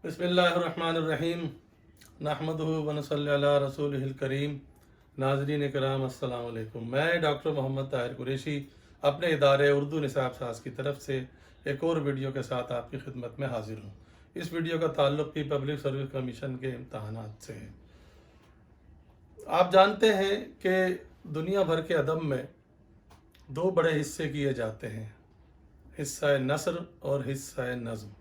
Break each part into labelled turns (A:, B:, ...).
A: बिस्मिल्लाहिर्रहमानिर्रहीम नहमदुहु व नसल्ली अला रसूलिहिल करीम। नाज़रीन कराम अस्सलाम वालेकुम। मैं डॉक्टर मोहम्मद ताहिर कुरैशी अपने इदारे उर्दू निसाब साज की तरफ से एक और वीडियो के साथ आपकी खिदमत में हाजिर हूँ। इस वीडियो का ताल्लुक़ भी पब्लिक सर्विस कमीशन के इम्तहानात से है। आप जानते हैं कि दुनिया भर के अदब में दो बड़े हिस्से किए जाते हैं, हिस्सा नसर और हिस्सा नज़्म।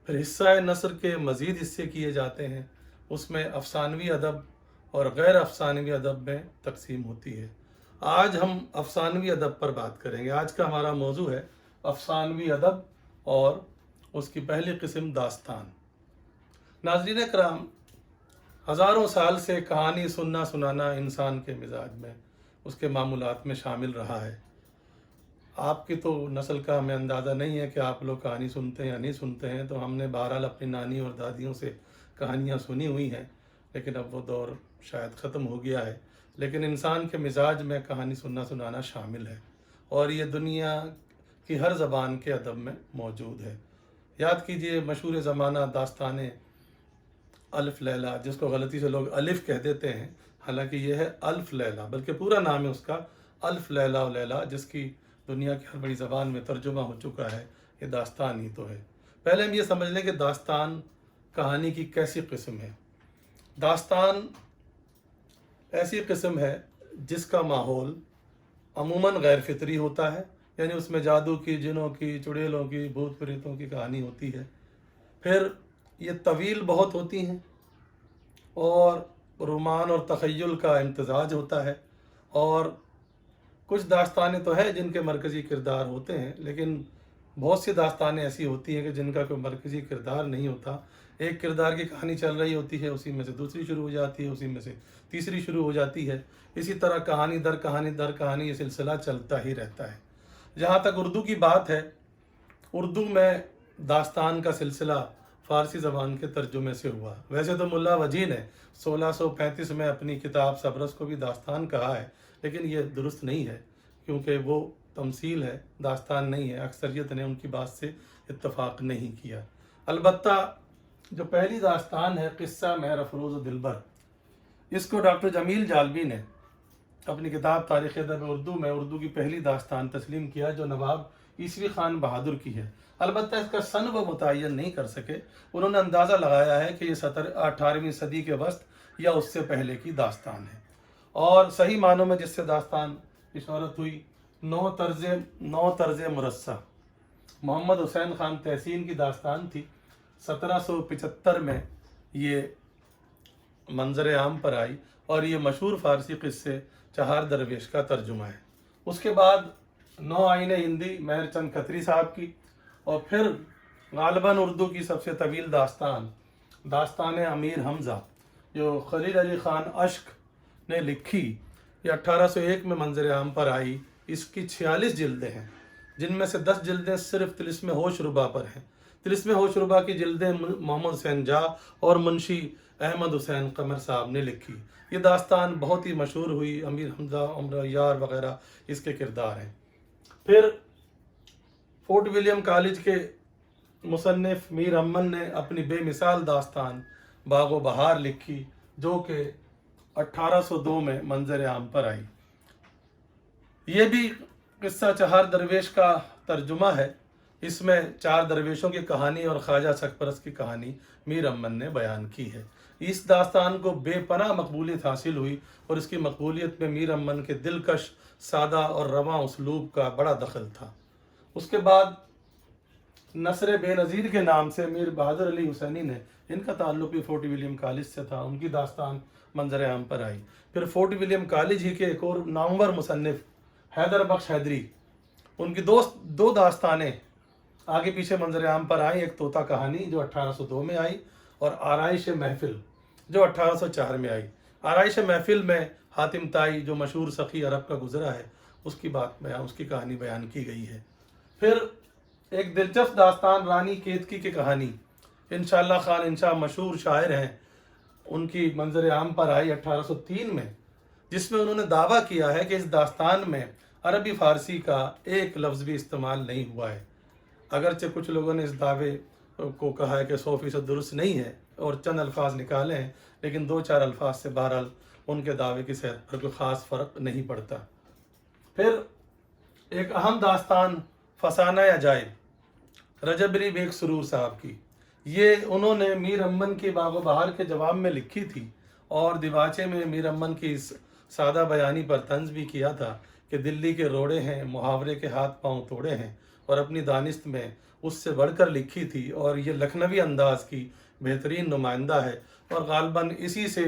A: फिर हिस्सा नसर के मज़ीद हिस्से किए जाते हैं, उसमें अफ़सानवी अदब और गैर अफ़सानवी अदब में तकसीम होती है। आज हम अफ़सानवी अदब पर बात करेंगे। आज का हमारा मौजू है अफ़सानवी अदब और उसकी पहली किस्म दास्तान। नाज़रीन कराम, हज़ारों साल से कहानी सुनना सुनाना इंसान के मिजाज में, उसके मामूलात में शामिल रहा है। आपकी तो नस्ल का हमें अंदाज़ा नहीं है कि आप लोग कहानी सुनते हैं या नहीं सुनते हैं, तो हमने बहरहाल अपनी नानी और दादियों से कहानियाँ सुनी हुई हैं, लेकिन अब वो दौर शायद ख़त्म हो गया है। लेकिन इंसान के मिजाज में कहानी सुनना सुनाना शामिल है और ये दुनिया की हर ज़बान के अदब में मौजूद है। याद कीजिए मशहूर ज़माना दास्तान अल्फ़ लैला, जिसको गलती से लोग अलिफ़ कह देते हैं, हालांकि यह है अल्फ़ लैला, बल्कि पूरा नाम है उसका अल्फ़ लैला व लैला, जिसकी दुनिया की हर बड़ी ज़बान में तर्जुमा हो चुका है। ये दास्तान ही तो है। पहले हम ये समझ लें कि दास्तान कहानी की कैसी किस्म है। दास्तान ऐसी किस्म है जिसका माहौल अमूमन गैर फितरी होता है, यानी उसमें जादू की, जिनों की, चुड़ैलों की, भूत प्रेतों की कहानी होती है। फिर ये तवील बहुत होती हैं और रोमान और तख़य्युल का इम्तजाज होता है। और कुछ दास्तानें तो हैं जिनके मरकज़ी किरदार होते हैं, लेकिन बहुत सी दास्तानें ऐसी होती हैं कि जिनका कोई मरकज़ी किरदार नहीं होता। एक किरदार की कहानी चल रही होती है, उसी में से दूसरी शुरू हो जाती है, उसी में से तीसरी शुरू हो जाती है। इसी तरह कहानी दर कहानी दर कहानी ये सिलसिला चलता ही रहता है। जहाँ तक उर्दू की बात है, उर्दू में दास्तान का सिलसिला फ़ारसी ज़बान के तर्जुमे से हुआ। वैसे तो मुल्ला वजी ने 1635 में अपनी किताब सबरस को भी दास्तान कहा है, लेकिन ये दुरुस्त नहीं है क्योंकि वो तमसील है, दास्तान नहीं है। अक्सरियत ने उनकी बात से इत्तफाक नहीं किया। अलबत्ता जो पहली दास्तान है क़िस्सा महर अफरोज़ दिलबर, इसको डॉक्टर जमील जालबी ने अपनी किताब तारीख़ अदब उर्दू में उर्दू की पहली दास्तान तस्लीम किया, जो नवाब ईसवी खान बहादुर की है। अलबत्ता इसका सन वो मुतय्यन नहीं कर सके। उन्होंने अंदाज़ा लगाया है कि ये 18वीं सदी के वस्त या उससे पहले की दास्तान है। और सही मानों में जिससे दास्तान की शहरत हुई, नौ तर्ज़ मुरस्सा मोहम्मद हुसैन खान तहसीन की दास्तान थी। 1775 में ये मंजर आम पर आई और ये मशहूर फ़ारसी क़िस्से चहार दरवेश का तर्जुमा है। उसके बाद 9 आइन हिंदी मेहरचंद खत्री साहब की, और फिर गालिबन उर्दू की सबसे तवील दास्तान अमीर हमज़ा, जो खलील अली ख़ान अश्क ने लिखी, ये 1801 में मंजर आम पर आई। इसकी 46 जिल्दें हैं, जिनमें से 10 जिल्दें सिर्फ तिलिस्म होश रुबा पर हैं। तिलिस्म होश रुबा की जिल्दें मोहम्मद हुसैन जा और मुंशी अहमद हुसैन कमर साहब ने लिखी। ये दास्तान बहुत ही मशहूर हुई। अमीर हमज़ा, उमर यार वगैरह इसके किरदार हैं। फिर फोर्ट विलियम कॉलेज के मुसन्निफ मीर अमन ने अपनी बेमिसाल दास्तान बागो बहार लिखी, जो कि 1802 में मंजर आम पर आई। ये भी किस्सा चहार दरवेश का तर्जुमा है। इसमें 4 दरवेशों की कहानी और ख्वाजा सरपरस्त की कहानी मीर अमन ने बयान की है। इस दास्तान को बेपनाह मकबूलियत हासिल हुई और इसकी मकबूलियत में मीर अमन के दिलकश, सादा और रवां उसलूब का बड़ा दखल था। उसके बाद नसर बेनज़ीर के नाम से मीर बहादुर अली हुसैनी ने, इनका ताल्लुक़ भी फोर्ट विलियम कॉलेज से था, उनकी दास्तान मंजर आम पर आई। फिर फोर्ट विलियम कॉलेज ही के एक और नामवर मुसन्निफ हैदर बख्श हैदरी, उनकी दो दास्तानें आगे पीछे मंजर आम पर आई। एक तोता कहानी जो 1802 में आई, और आराइश महफिल जो 1804 में आई। आराइश महफिल में हातिम ताई, जो मशहूर सखी अरब का गुजरा है, उसकी कहानी बयान की गई है। फिर एक दिलचस्प दास्तान रानी केतकी की कहानी, इंशाअल्लाह खान इंशा मशहूर शायर हैं, उनकी मंजर आम पर आई 1803 में, जिसमें उन्होंने दावा किया है कि इस दास्तान में अरबी फ़ारसी का एक लफ्ज़ भी इस्तेमाल नहीं हुआ है। अगरचे कुछ लोगों ने इस दावे کو کہا ہے کہ 100% درست نہیں ہے اور چند الفاظ نکالے ہیں، لیکن 2-4 الفاظ سے بہرحال ان کے دعوے کی صحت پر کوئی خاص فرق نہیں پڑتا۔ پھر ایک اہم داستان فسانہ عجائب رجبری بیگ سرور صاحب کی، یہ انہوں نے میر امن کی باغ و بہار کے جواب میں لکھی تھی اور دیباچے میں میر امن کی اس سادہ بیانی پر طنز بھی کیا تھا کہ دلی کے روڑے ہیں، محاورے کے ہاتھ پاؤں توڑے ہیں، اور اپنی دانست میں اس سے بڑھ کر لکھی تھی، اور یہ لکھنوی انداز کی بہترین نمائندہ ہے، اور غالباً اسی سے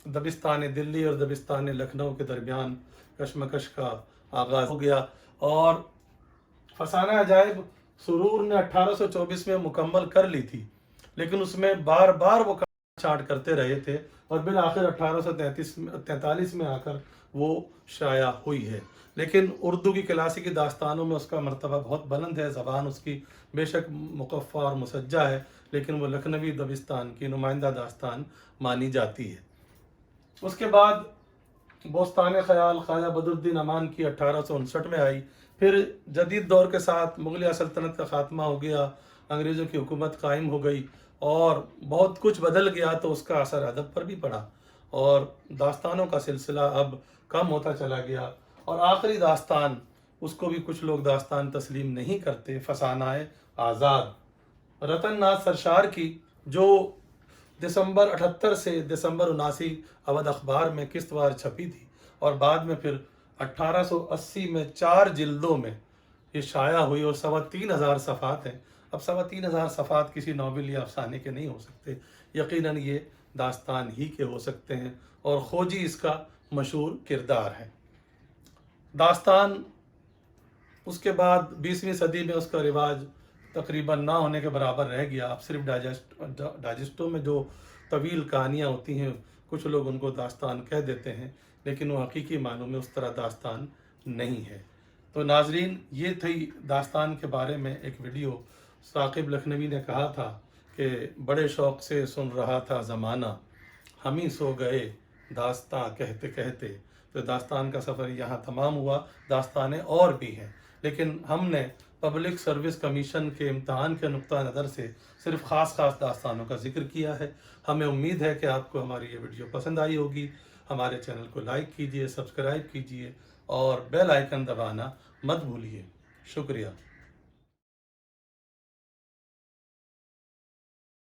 A: دبستان دلی اور دبستان لکھنؤ کے درمیان کشمکش کا آغاز ہو گیا۔ اور فسانہ عجائب سرور نے 1824 میں مکمل کر لی تھی، لیکن اس میں بار بار وہ کاٹ چھانٹ کرتے رہے تھے، اور بالآخر 1843 میں آ کر وہ شائع ہوئی ہے۔ لیکن اردو کی کلاسیکی داستانوں میں اس کا مرتبہ بہت بلند ہے، زبان اس کی بے شک مقفع اور مسجع ہے، لیکن وہ لکھنوی دبستان کی نمائندہ داستان مانی جاتی ہے۔ اس کے بعد بوستان خیال خواجہ بدر الدین امان کی 1859 میں آئی۔ پھر جدید دور کے ساتھ مغلیہ سلطنت کا خاتمہ ہو گیا، انگریزوں کی حکومت قائم ہو گئی اور بہت کچھ بدل گیا، تو اس کا اثر ادب پر بھی پڑا اور داستانوں کا سلسلہ اب کم ہوتا چلا گیا۔ اور آخری داستان، اس کو بھی کچھ لوگ داستان تسلیم نہیں کرتے، فسانہ آزاد رتن ناتھ سرشار کی، جو دسمبر 78 سے دسمبر 79 اودھ اخبار میں قسط وار چھپی تھی، اور بعد میں پھر 1880 میں 4 جلدوں میں یہ شائع ہوئی اور 3,500 صفحات ہیں۔ اب 3,500 صفحات کسی ناول یا افسانے کے نہیں ہو سکتے، یقیناً یہ داستان ہی کے ہو سکتے ہیں، اور خوجی اس کا مشہور کردار ہے۔ داستان اس کے بعد 20ویں صدی میں اس کا رواج تقریباً نہ ہونے کے برابر رہ گیا۔ اب صرف ڈائجسٹوں میں جو طویل کہانیاں ہوتی ہیں، کچھ لوگ ان کو داستان کہہ دیتے ہیں، لیکن وہ حقیقی معنوں میں اس طرح داستان نہیں ہے۔ تو ناظرین، یہ تھی داستان کے بارے میں ایک ویڈیو۔ ثاقب لکھنوی نے کہا تھا کہ بڑے شوق سے سن رہا تھا زمانہ، ہم ہی سو گئے داستاں کہتے کہتے۔ تو داستان کا سفر یہاں تمام ہوا، داستانیں اور بھی ہیں، لیکن ہم نے پبلک سروس کمیشن کے امتحان کے نقطہ نظر سے صرف خاص داستانوں کا ذکر کیا ہے۔ ہمیں امید ہے کہ آپ کو ہماری یہ ویڈیو پسند آئی ہوگی۔ ہمارے چینل کو لائک کیجئے، سبسکرائب کیجئے اور بیل آئیکن دبانا مت بھولیے۔ شکریہ۔